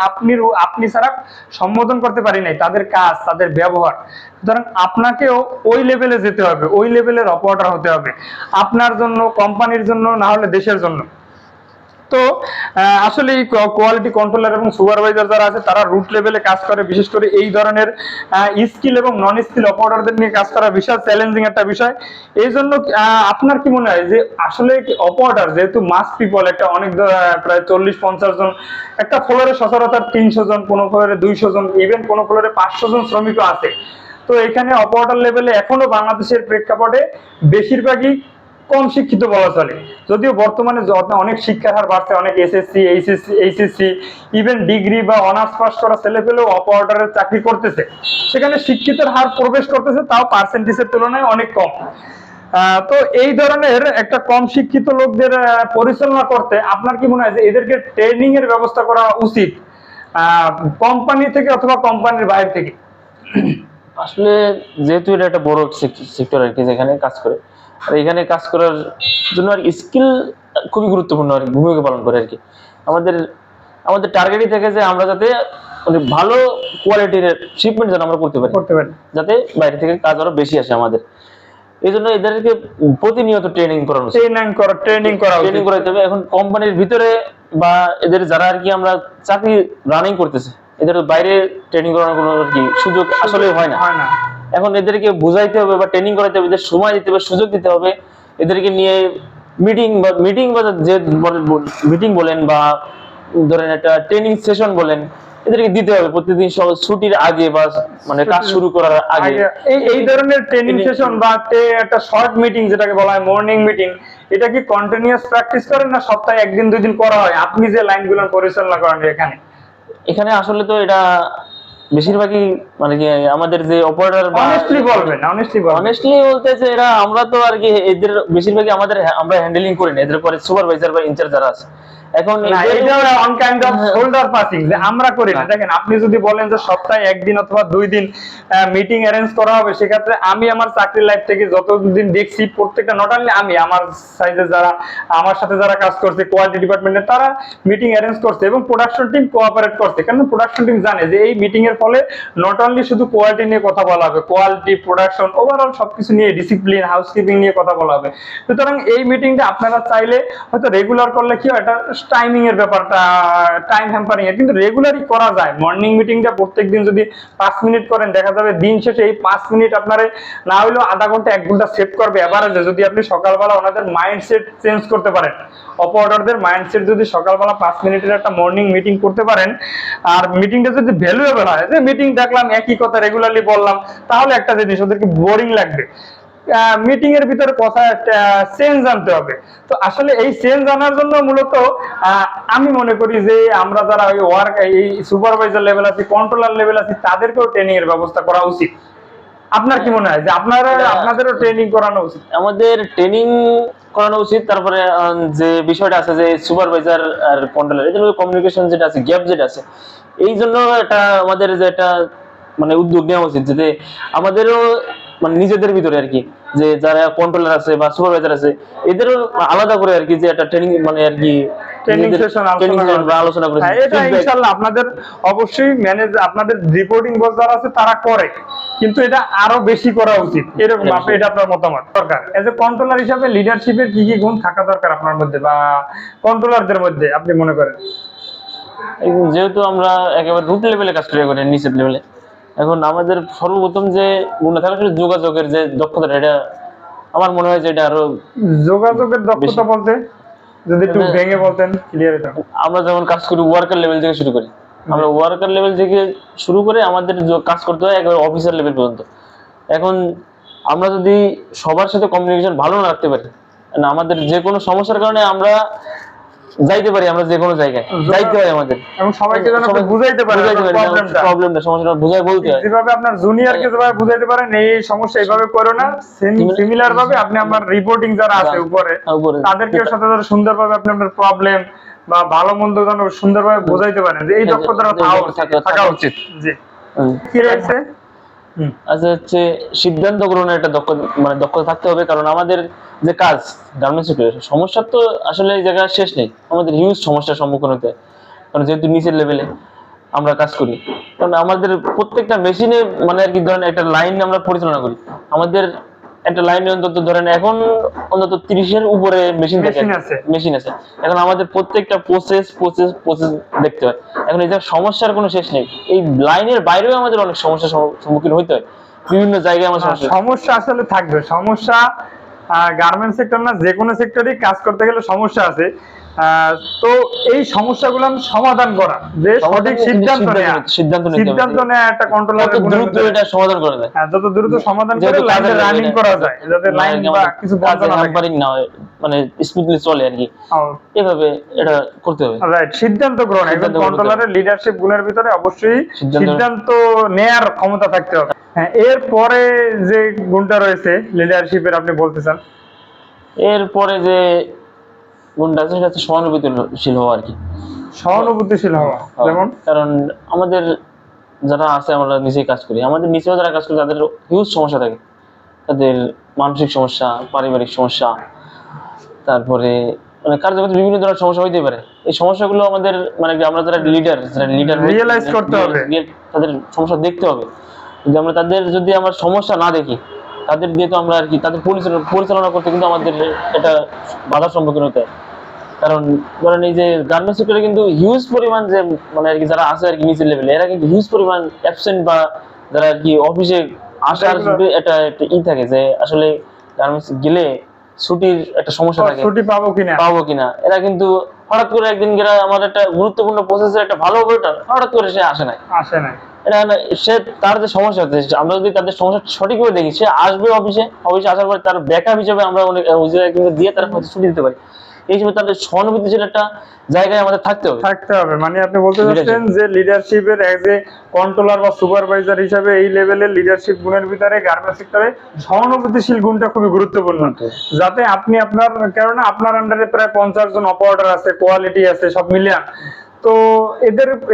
আপনি ছাড়া সম্বোধন করতে পারি নাই, তাদের কাজ, তাদের ব্যবহার। সুতরাং আপনাকেও ওই লেভেলে যেতে হবে, ওই লেভেলের অপারেটর হতে হবে, আপনার জন্য, কোম্পানির জন্য, না হলে দেশের জন্য। তো আসলে কোয়ালিটি কন্ট্রোলার এবং সুপারভাইজার যারা আছে, তারা রুট লেভেলে কাজ করে। বিশেষ করে এই ধরনের স্কিল এবং নন স্কিল অপারেটরদের নিয়ে কাজ করা বিশাল চ্যালেঞ্জিং একটা বিষয়। এই জন্য আপনার কি মনে হয় যে আসলে অপারেটর যেহেতু মাস পিপল, একটা অনেক প্রায় 40-50 জন, একটা ফ্লোরে সচরাচর 300 জন, কোনো ফ্লোরে 200 জন, ইভেন কোনো ফ্লোরে 500 জন শ্রমিকও আছে। তো এখানে অপারেটর লেভেলে এখনো বাংলাদেশের প্রেক্ষাপটে বেশিরভাগই কম শিক্ষিত বলা চলে। যদিও বর্তমানে অনেক শিক্ষার হার বাড়ছে, অনেক এসএসসি, এইচএসসি, ইভেন ডিগ্রি বা অনার্স পাস করা ছেলেপেলেও অপারেটরের চাকরি করতেছে। সেখানে শিক্ষিতের হার প্রবেশ করতেছে, তাও পার্সেন্টেজের তুলনায় অনেক কম। তো এই ধরনের একটা কম শিক্ষিত লোকদের পরিচালনা করতে আপনার কি মনে হয় যে এদেরকে ট্রেনিং এর ব্যবস্থা করা উচিত, কোম্পানি থেকে অথবা কোম্পানির বাইরে থেকে? আসলে যেহেতু এটা একটা বড় সেক্টর আর কি, যেখানে কাজ করে, আর এখানে কাজ করার জন্য আর স্কিল খুবই গুরুত্বপূর্ণ আর কি, ভূমিকা পালন করে আর কি। আমাদের আমাদের টার্গেটই থাকে যে আমরা যাতে মানে ভালো কোয়ালিটির শিপমেন্ট যেন আমরা করতে পারি, যাতে বাইরে থেকে কাজ আরো বেশি আসে আমাদের। এই জন্য এদেরকে প্রতিনিয়ত ট্রেনিং করাইতে হবে। এখন কোম্পানির ভিতরে বা এদের যারা আর কি আমরা চাকরি রানিং করতেছে, এদের বাইরে ট্রেনিং করানোর কোনো আর কি সুযোগ আসলে হয় না। এখন এদেরকে বুঝাইতে হবে বা ট্রেনিং করাইতে হবে, এদের সময় দিতে হবে, সুযোগ দিতে হবে। এদেরকে নিয়ে মিটিং বা যে মিটিং বলেন, বা ধরেন একটা ট্রেনিং সেশন বলেন, এদেরকে দিতে হবে প্রতিদিন ছুটির আগে বা মানে কাজ শুরু করার আগে। এই ধরনের ট্রেনিং সেশন বা একটা শর্ট মিটিং যেটাকে বলা হয় মর্নিং মিটিং, এটা কি কন্টিনিউয়াস প্র্যাকটিস করেন না সপ্তাহে একদিন দুই দিন করা হয়? আপনি যে লাইনগুলো পরিচালনা করেন এখানে আসলে তো এটা বেশিরভাগই মানে কি আমাদের যে অপারেটর বা অনেস্টলি বলবেন, অনেস্টলি বলতে যে এরা আমরা তো আর কি এদের বেশিরভাগই আমরা হ্যান্ডেলিং করি না, এদের পরে সুপারভাইজার বা ইনচার্জ যারা আছে। এখন এটা on kind off shoulder passing যে আমরা করি না। দেখেন, আপনি যদি বলেন যে সপ্তাহে একদিন অথবা দুই দিন মিটিং অ্যারেঞ্জ করা হবে, সেক্ষেত্রে আমি আমার চাকরি লাইফ থেকে যতদিন দেখছি প্রত্যেকটা, নট অনলি আমি, আমার সাইজে যারা আমার সাথে যারা কাজ করছে কোয়ালিটি ডিপার্টমেন্টে, তারা মিটিং অ্যারেঞ্জ করছে এবং প্রোডাকশন টিম কোঅপারেট করছে। কারণ প্রোডাকশন টিম জানে যে এই মিটিং এর ফলে নট অনলি শুধু কোয়ালিটি নিয়ে কথা বলা হবে, কোয়ালিটি, প্রোডাকশন, ওভারঅল সবকিছু নিয়ে, ডিসিপ্লিন, হাউসকিপিং নিয়ে কথা বলা হবে। সুতরাং এই মিটিংটা আপনারা চাইলে হয়তো রেগুলার করলে কি হয়, এটা টাইমিং এর ব্যাপারটা, টাইম হ্যাম্পারিং এর, কিন্তু রেগুলারই করা যায়। মর্নিং মিটিংটা প্রত্যেকদিন যদি 5 মিনিট করেন, দেখা যাবে দিন শেষে এই 5 মিনিট আপনারে না হলেও আধা ঘন্টা 1 ঘন্টা সেভ করবে এভারেজে, যদি আপনি সকালবেলা ওনাদের মাইন্ডসেট চেঞ্জ করতে পারেন। অপারেটরদের মাইন্ডসেট যদি সকালবেলা 5 মিনিটের একটা মর্নিং মিটিং করতে পারেন, আর মিটিংটা যদি ভ্যালুয়েবল হয়, যে মিটিং দেখলাম একই কথা রেগুলারলি বললাম, তাহলে একটা জিনিস ওদেরকে বোরিং লাগবে। মিটিং এর ভিতরে কথা চেঞ্জ আনতে হবে। তো আসলে এই চেঞ্জ আনার জন্য মূলত আমি মনে করি যে আমরা যারা ওই ওয়ার্ক, এই সুপারভাইজার লেভেল আছে, কন্ট্রোলার লেভেল আছে, তাদেরকেও ট্রেনিং এর ব্যবস্থা করা উচিত। আপনার কি মনে হয় যে আপনাদেরও ট্রেনিং করানো উচিত? আমাদের ট্রেনিং করানো উচিত। তারপরে যে বিষয়টা আছে যে সুপারভাইজার আর কন্ট্রোলার এদের মধ্যে কমিউনিকেশন যেটা আছে, গ্যাপ যেটা আছে, এই জন্য এটা আমাদের যে একটা মানে উদ্যোগ নেওয়া উচিত, যাতে আমাদেরও মানে নিজেদের ভিতরে আর কি, যে যারা কন্ট্রোলার আছে বা সুপারভাইজার আছে, এদেরও আলাদা করে আর কি যে একটা ট্রেনিং মানে আর কি ট্রেনিং সেশন আলোচনা করে। এটা ইনশাআল্লাহ আপনাদের অবশ্যই ম্যানেজ, আপনাদের রিপোর্টিং বস যারা আছে তারা করে, কিন্তু এটা আরো বেশি করা উচিত। এরকম এটা আপনার মতামত? দরকার এজ এ কন্ট্রোলার হিসাবে লিডারশিপের কি কি গুণ থাকা দরকার আপনার মধ্যে বা কন্ট্রোলারদের মধ্যে আপনি মনে করেন? যেহেতু আমরা একেবারে রুট লেভেলে কাজ করি, নিচের লেভেলে, এখন আমাদের সর্বপ্রথম যে গুণটা থাকে সেটা যোগাযোগের যে দক্ষতা। এটা আমার মনে হয় যে এটা আরো যোগাযোগের দক্ষতা বলতে যদি একটু ভেঙে বলতেন ক্লিয়ার হতো। আমরা যখন কাজ করি ওয়ার্কার লেভেল থেকে শুরু করি, আমরা ওয়ার্কার লেভেল থেকে শুরু করে আমাদের কাজ করতে হয় একেবারে অফিসার লেভেল পর্যন্ত। এখন আমরা যদি সবার সাথে কমিউনিকেশন ভালো না রাখতে পারি, না আমাদের যে কোনো সমস্যার কারণে আমরা যাইতে পারি, আমরা যে কোনো জায়গায় যাইতে হয় আমাদের, এবং সবাইকে যেন আপনি বুঝাইতে পারেন প্রবলেমটা, সমস্যাটা বুঝাই বলতে হয়। যেভাবে আপনার জুনিয়রকে যেভাবে বুঝাইতে পারেন এই সমস্যা এইভাবে করো না, সিমিলার ভাবে আপনি আমার রিপোর্টিং যারা আছে উপরে তাদেরকে সাথে সুন্দরভাবে আপনি আপনার প্রবলেম বা ভালো মন্দ যেন সুন্দরভাবে বোঝাইতে পারেন, যে এই দক্ষতাটা থাকা উচিত। জি, কি রয়েছে? আচ্ছা, হচ্ছে সিদ্ধান্ত গ্রহণের একটা দক্ষতা থাকতে হবে। কারণ আমাদের যে কাজ গার্মেন্টস সমস্যার তো আসলে এই জায়গায় শেষ নেই, আমাদের হিউজ সমস্যার সম্মুখীন হতে হয়। কারণ যেহেতু নিচের লেভেলে আমরা কাজ করি, কারণ আমাদের প্রত্যেকটা মেশিনে মানে আর কি ধরেন একটা লাইন আমরা পরিচালনা করি, আমাদের একটা লাইনে অন্তত ধরেন এখন অন্তত 30-এর উপরে মেশিন আছে। এখন আমাদের প্রত্যেকটা প্রসেস দেখতে হয়। এখন এই সমস্যার কোনো শেষ নেই, এই লাইনের বাইরেও আমাদের অনেক সমস্যার সম্মুখীন হতে হয়, বিভিন্ন জায়গায় আমার সমস্যা আসলে থাকবে। সমস্যা গার্মেন্টস সেক্টর না, যে কোনো সেক্টরে কাজ করতে গেলে সমস্যা আছে। তো এই সমাধানগুলো সমাধান করা, যে সঠিক সিদ্ধান্ত নেওয়া একটা কন্ট্রোলারের দ্রুত এটা সমাধান করা যায়, যত দ্রুত সমাধান করে লাইনে রানিং করা যায়, যাতে লাইন বা কিছু বন্ধ না হয়, মানে স্মুথলি চলে আর কি, এভাবে এটা করতে হবে। রাইট, সিদ্ধান্ত গ্রহণ একজন কন্ট্রোলারের লিডারশিপ গুণের ভিতরে অবশ্যই সিদ্ধান্ত নেয়ার ক্ষমতা থাকতে হবে। হ্যাঁ, এরপরে যে গুণটা রয়েছে লিডারশিপের আপনি বলতে চান? এরপরে যে গুণটা আছে সেটা হচ্ছে সহানুভূতিশীল হওয়া আর কি। সহানুভূতিশীল হওয়া যেমন, কারণ আমাদের যারা আছে, আমরা নিচেই কাজ করি, আমাদের নিচেও যারা কাজ করে তাদের হিউজ সমস্যা থাকে, তাদের মানসিক সমস্যা, পারিবারিক সমস্যা, তারপরে মানে কার্যক্ষেত্রে বিভিন্ন ধরনের সমস্যা হইতে পারে। এই সমস্যাগুলো আমাদের মানে আমরা যারা লিডার রিয়েলাইজ করতে হবে, তাদের সমস্যা দেখতে হবে। যদি আমরা তাদের যদি আমরা সমস্যা না দেখি, তাদের দিয়ে তো আমরা আর কি তাদের পরিচালনা করতে কিন্তু আমাদের এটা বাধার সম্মুখীন হতে হয়। কারণ ধরেন এই যে গার্মেন্টস সেক্টরে কিন্তু হিউজ পরিমাণ যে মানে আর কি যারা আছে আর কি নিচের লেভেলে, এরা কিন্তু হিউজ পরিমাণ অ্যাবসেন্ট বা যারা আর কি অফিসে আসার একটা থাকে যে আসলে গার্মেন্টস গেলে ছুটির একটা সমস্যা থাকে, ছুটি পাবো কিনা, এরা কিন্তু হঠাৎ করে একদিন গেরা আমার একটা গুরুত্বপূর্ণ প্রসেসের একটা ভালো অপারেটর হঠাৎ করে সে আসে নাই। এটা সে তার যে সমস্যা হচ্ছে, আমরা যদি তাদের সমস্যা সঠিকভাবে দেখি, সে আসবে অফিসে আসার পরে তার ব্যাকআপ হিসেবে আমরা অনেক ওই জায়গায় কিন্তু দিয়ে তার হয়তো ছুটি দিতে পারি। এই হিসেবে তাদের সহানুভূতিশীল একটা জায়গায় আমাদের থাকতে হবে। মানে আপনি বলতে চাচ্ছেন যে লিডারশিপের এজ এ কন্ট্রোলার বা সুপারভাইজার হিসেবে এই লেভেলের লিডারশিপ গুণের ভিতরে গার্মেন্টস সেক্টরে সহানুভূতিশীল গুণটা খুবই গুরুত্বপূর্ণ, যাতে আপনি আপনার, কেননা আপনার আন্ডারে প্রায় 50 জন অপারেটর আছে, কোয়ালিটি আছে, সব মিলিয়ে, তো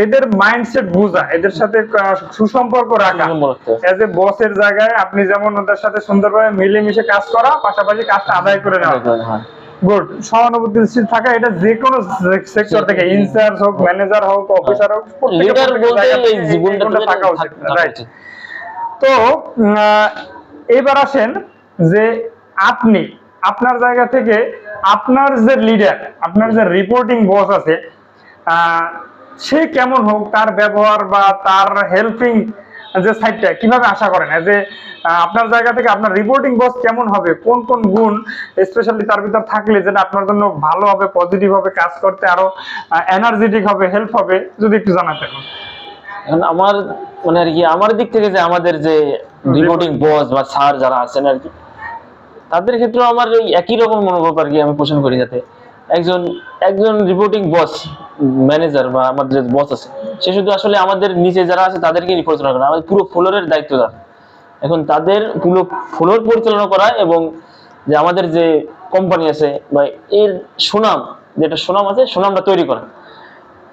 এদের মাইন্ডসেট বোঝা, এদের সাথে সুসম্পর্ক রাখা, এজ এ বসের জায়গায় আপনি যেমন ওদের সাথে সুন্দরভাবে মিলেমিশে কাজ করা, পাশাপাশি কাজটা আদায় করে নেওয়া। গুড, সহানুভূতিশীল থাকা, এটা যে কোনো সেক্টর থেকে, ইনচার্জ হোক, ম্যানেজার হোক, অফিসার হোক, লিডার বলতে এই জীবনটা থাকা উচিত। রাইট। তো এবার আসেন যে আপনি আপনার জায়গা থেকে আপনার যে লিডার, আপনার যে রিপোর্টিং বস আছে, সে কেমন হোক, তার ব্যবহার বা তার হেল্পিং যে সাইডটা কিভাবে আশা করেন, যে আপনার জায়গা থেকে আপনার রিপোর্টিং বস কেমন হবে, কোন কোন গুণ স্পেশালি তার ভিতর থাকলে যেটা আপনার জন্য ভালো হবে, পজিটিভ হবে, কাজ করতে আরো এনার্জেটিক হবে, হেল্প হবে, যদি একটু জানাতেন। আমার মানে আর কি, আমার দিক থেকে যে আমাদের যে রিপোর্টিং বস বা স্যার যারা আছেন আর কি, তাদের ক্ষেত্রে আমার ওই একই রকম মনোভাব আর কি আমি পোষণ করি, যাতে একজন রিপোর্টিং বস, ম্যানেজার বা আমাদের যে বস আছে, সে শুধু আসলে আমাদের নিচে যারা আছে তাদেরকে পরিচালনা করে, আমাদের পুরো ফ্লোরের দায়িত্বদার। এখন তাদের পুরো ফ্লোর পরিচালনা করা এবং যে আমাদের যে কোম্পানি আছে বা এর সুনাম, যেটা সুনাম আছে, সুনামটা তৈরি করা,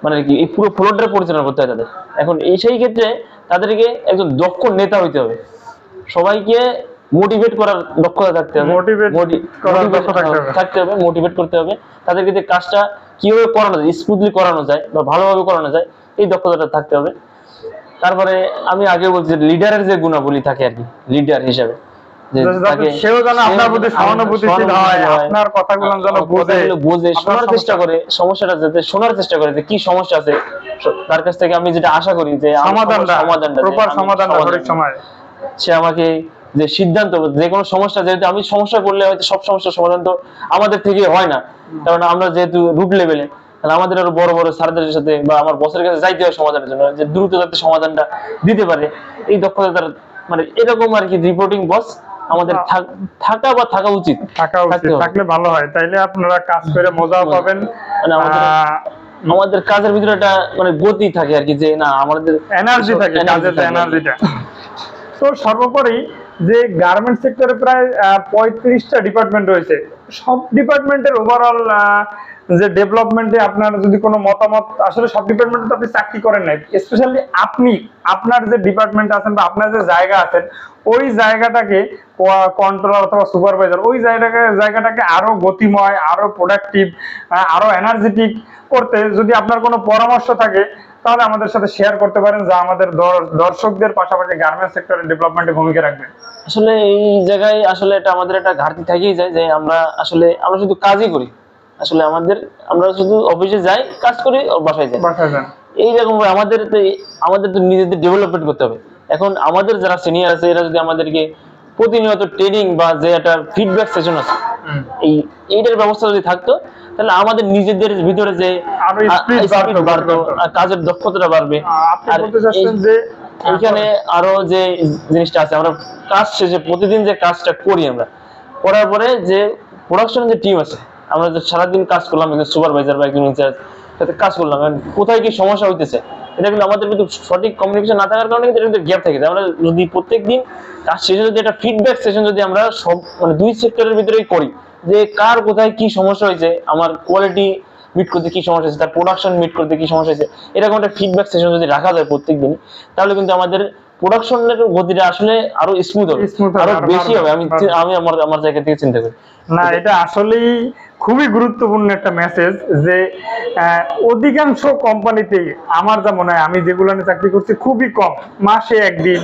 মানে কি এই পুরো ফ্লোরটা পরিচালনা করতে হয় তাদের। এখন সেই ক্ষেত্রে তাদেরকে একজন দক্ষ নেতা হইতে হবে, সবাইকে মোটিভেট করার দক্ষতা থাকতে হবে, মোটিভেট করতে হবে তাদেরকে, যে কাজটা কিভাবে করানো যায়, স্মুথলি করানো যায় বা ভালোভাবে করানো যায়, এই দক্ষতাটা থাকতে হবে। তারপরে আমি আগে বলছি লিডারের যে গুণাবলী থাকে আর কি, লিডার হিসেবে শোনার চেষ্টা করে, সমস্যাটা যাতে শোনার চেষ্টা করে, যে কি সমস্যা আছে তার কাছ থেকে আমি যেটা আশা করি যে সে আমাকে যে সিদ্ধান্ত, যে কোনো সমস্যা, যেহেতু আমি সমস্যা করলে হয়তো সব সমস্যার সমাধান তো আমাদের থেকে হয় না, কারণ আমরা যেহেতু রুট লেভেলে, তাহলে আমাদের আরো বড় বড় স্যারদের সাথে বা আমার বসের কাছে যাইতে হয় সমাধানের জন্য, যে দ্রুত যাতে সমাধানটা দিতে পারে, এই দক্ষতা তার, মানে এরকম আর কি রিপোর্টিং বস আমাদের থাকা উচিত, থাকলে ভালো হয়। তাইলে আপনারা কাজ করে মজাও পাবেন, মানে আমাদের কাজের ভিতরে একটা মানে গতি থাকে আর কি, যে না আমাদের এনার্জি থাকে, কাজের এনার্জিটা। তো সর্বোপরি যে গার্মেন্টস সেক্টরে প্রায় 35টা ডিপার্টমেন্ট রয়েছে, সব ডিপার্টমেন্টের ওভারঅল যে ডেভেলপমেন্টে আপনার যদি কোনো মতামত, আসলে সব ডিপার্টমেন্টে আপনি চাকরি করেন নাই, স্পেশালি আপনি আপনার যে ডিপার্টমেন্ট আছেন বা আপনার যে জায়গা আছেন, ওই জায়গাটাকে কন্ট্রোলার অথবা সুপারভাইজার, ওই জায়গাটাকে আরো গতিময়, আরো প্রোডাক্টিভ, আরো এনার্জেটিক করতে যদি আপনার কোনো পরামর্শ থাকে, তাহলে আমাদের সাথে শেয়ার করতে পারেন, যা আমাদের দর্শকদের পাশাপাশি গার্মেন্টস সেক্টরের ডেভেলপমেন্টে ভূমিকা রাখবে। আসলে এই জায়গায় আসলে এটা আমাদের একটা ঘাটতি থেকেই যায়, যে আমরা শুধু কাজই করি, আসলে আমরা শুধু অফিসে যাই, কাজ করি, বাসায় যাই। এইরকম আমাদের তো নিজেদের ডেভেলপমেন্ট করতে হবে। এখন আমাদের যারা সিনিয়র আছে, এরা যদি আমাদেরকে প্রতিনিয়ত ট্রেনিং বা যে একটা ফিডব্যাক সেশন আছে, এইটার ব্যবস্থা যদি থাকতো, তাহলে আমাদের নিজেদের ভিতরে যে স্পিড বাড়তো, কাজের দক্ষতাটা বাড়বে। আর এইখানে আরো যে জিনিসটা আছে, আমরা কাজ শেষে প্রতিদিন যে কাজটা করি, আমরা করার পরে যে প্রোডাকশনের যে টিম আছে, আমরা যে সারাদিন কাজ করলাম, একজন সুপারভাইজার বা একজন ইনচার্জ সাথে কাজ করলাম, কোথায় কি সমস্যা হইতেছে, এটা কিন্তু আমাদের কিন্তু সঠিক কমিউনিকেশন না থাকার কারণে কিন্তু গ্যাপ থেকে যায়। আমরা যদি প্রত্যেকদিন কাজ শেষে যদি একটা ফিডব্যাক সেশন যদি আমরা সব মানে দুই সেক্টরের ভিতরেই করি, যে কার কোথায় কি সমস্যা হয়েছে, আমার কোয়ালিটি মিট করতে কি সমস্যা হয়েছে, তার প্রোডাকশন মিট করতে কি সমস্যা হয়েছে, এরকম একটা ফিডব্যাক সেশন যদি রাখা যায় প্রত্যেকদিন, তাহলে কিন্তু আমাদের প্রোডাকশনের গতিটা আসলে আরো স্মুথ হবে, আরো বেশি হবে। আমি আমার জায়গা থেকে চিন্তা করি। না, এটা আসলেই খুবই গুরুত্বপূর্ণ একটা মেসেজ, যে অধিকাংশ কোম্পানিতেই আমার যা মনে হয়, আমি যেগুলো চাকরি করছি, খুবই কম, মাসে একদিন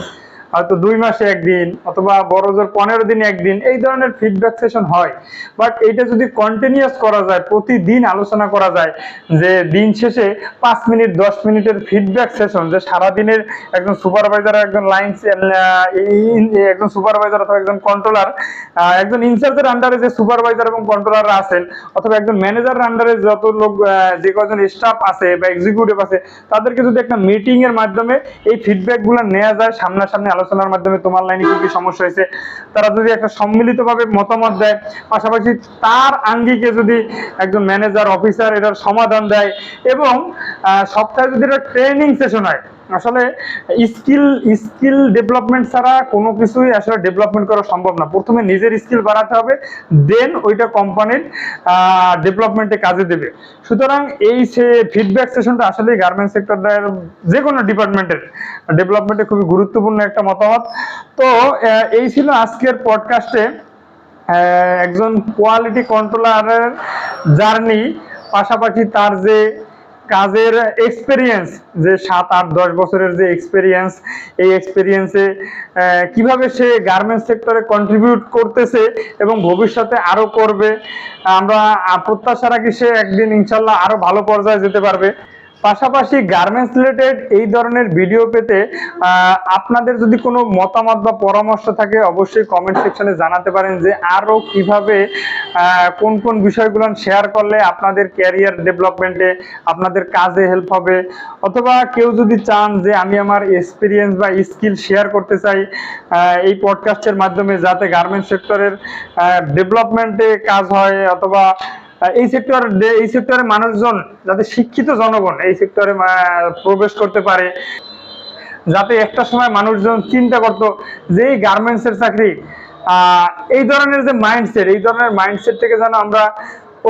হয়তো 2 মাসে একদিন অথবা বড় জোর 15 দিনে একদিন এই ধরনের ফিডব্যাক সেশন হয়। বাট এইটা যদি কন্টিনিউয়াস করা যায়, প্রতিদিন আলোচনা করা যায়, যে দিন শেষে 5 মিনিট 10 মিনিটের ফিডব্যাক সেশন, যে সারাদিনের একজন সুপারভাইজার, একজন লাইন একজন সুপারভাইজার অথবা একজন কন্ট্রোলার, একজন ইনচার্জের আন্ডারে যে সুপারভাইজার এবং কন্ট্রোলাররা আছেন, অথবা একজন ম্যানেজারের আন্ডারে যত লোক, যে কজন স্টাফ আছে বা এক্সিকিউটিভ আছে, তাদেরকে যদি একটা মিটিং এর মাধ্যমে এই ফিডব্যাক গুলো নেওয়া যায়, সামনাসামনি আলোচনার মাধ্যমে তোমার লাইনে কি কি সমস্যা হয়েছে তারা যদি একটা সম্মিলিতভাবে মতামত দেয়, পাশাপাশি তার আঙ্গিকে যদি একজন ম্যানেজার অফিসার এটার সমাধান দেয়, এবং সপ্তাহে যদি একটা ট্রেনিং সেশন হয়। আসলে স্কিল ডেভেলপমেন্ট ছাড়া কোনো কিছুই আসলে ডেভেলপমেন্ট করা সম্ভব না। প্রথমে নিজের স্কিল বাড়াতে হবে, দেন ওইটা কোম্পানির ডেভেলপমেন্টে কাজে দেবে। সুতরাং এই ফিডব্যাক সেশনটা আসলে গার্মেন্টস সেক্টরের যে কোনো ডিপার্টমেন্টের ডেভেলপমেন্টে খুবই গুরুত্বপূর্ণ একটা মতামত। তো এই ছিল আজকের পডকাস্টে একজন কোয়ালিটি কন্ট্রোলারের জার্নি, পাশাপাশি তার যে কাজের এক্সপেরিয়েন্স, যে 7, 8, 10 বছরের যে এক্সপেরিয়েন্স, এই এক্সপেরিয়েন্সে কিভাবে সে গার্মেন্টস সেক্টরে কন্ট্রিবিউট করতেছে এবং ভবিষ্যতে আরো করবে। আমরা প্রত্যাশা রাখি সে একদিন ইনশাল্লাহ আরো ভালো পর্যায়ে যেতে পারবে। পাশাপাশি গার্মেন্টস রিলেটেড এই ধরনের ভিডিও পেতে আপনাদের যদি কোনো মতামত বা পরামর্শ থাকে অবশ্যই কমেন্ট সেকশনে জানাতে পারেন, যে আরো কিভাবে কোন কোন বিষয়গুলো শেয়ার করলে আপনাদের ক্যারিয়ার ডেভেলপমেন্টে, আপনাদের কাজে হেল্প হবে। অথবা কেউ যদি চান যে আমি আমার এক্সপিরিয়েন্স বা স্কিল শেয়ার করতে চাই এই পডকাস্টের মাধ্যমে, যাতে গার্মেন্টস সেক্টরের ডেভেলপমেন্টে কাজ হয়, অথবা এই সেক্টরে মানুষজন, যাতে শিক্ষিত জনগণ এই সেক্টরে প্রবেশ করতে পারে, যাতে একটা সময় মানুষজন চিন্তা করতো যে এই গার্মেন্টস এর চাকরি, এই ধরনের যে মাইন্ডসেট, এই ধরনের মাইন্ডসেট থেকে যেন আমরা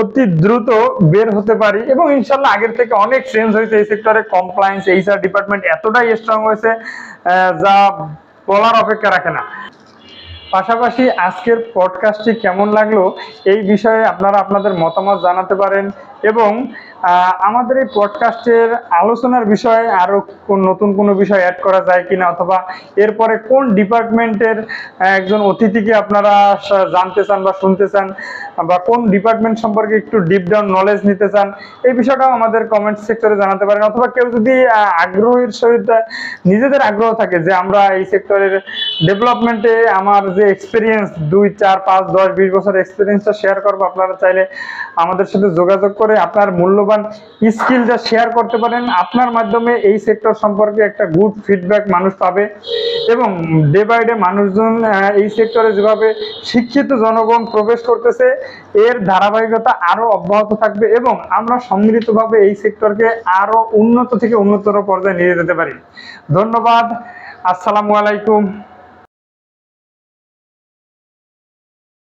অতি দ্রুত বের হতে পারি। এবং ইনশাল্লাহ আগের থেকে অনেক চেঞ্জ হয়েছে এই সেক্টরে। কমপ্লায়েন্স, এইচআর ডিপার্টমেন্ট এতটাই স্ট্রং হয়েছে যা বলার অপেক্ষা রাখে না। পাশাপাশি আজকের পডকাস্টটি কেমন লাগলো এই বিষয়ে আপনারা আপনাদের মতামত জানাতে পারেন, এবং আমাদের এই পডকাস্টের আলোচনার বিষয়ে আরো নতুন কোনো বিষয় অ্যাড করা যায় কিনা, অথবা এরপরে কোন ডিপার্টমেন্টের একজন অতিথিকে আপনারা জানতে চান বা শুনতে চান, বা কোন ডিপার্টমেন্ট সম্পর্কে একটু ডিপ ডাউন নলেজ নিতে চান, এই বিষয়টাও আমাদের কমেন্ট সেক্টরে জানাতে পারেন। অথবা কেউ যদি আগ্রহের সহিত নিজেদের আগ্রহ থাকে যে আমরা এই সেক্টরের ডেভেলপমেন্টে আমার যে এক্সপিরিয়েন্স 2, 4, 5, 10, 20 বছর এক্সপিরিয়েন্সটা শেয়ার করবো, আপনারা চাইলে আমাদের সাথে যোগাযোগ করে আপনার মূল্যবান স্কিলটা শেয়ার করতে পারেন। আপনার মাধ্যমে এই সেক্টর সম্পর্কে একটা গুড ফিডব্যাক মানুষ পাবে, এবং ডে বাই ডে মানুষজন এই সেক্টরে যেভাবে শিক্ষিত জনগণ প্রবেশ করতেছে এর ধারাবাহিকতা আরো অব্যাহত থাকবে, এবং আমরা সম্মিলিতভাবে এই সেক্টরকে আরো উন্নত থেকে উন্নতর পর্যায়ে নিয়ে যেতে পারি। ধন্যবাদ। আসসালামু আলাইকুম।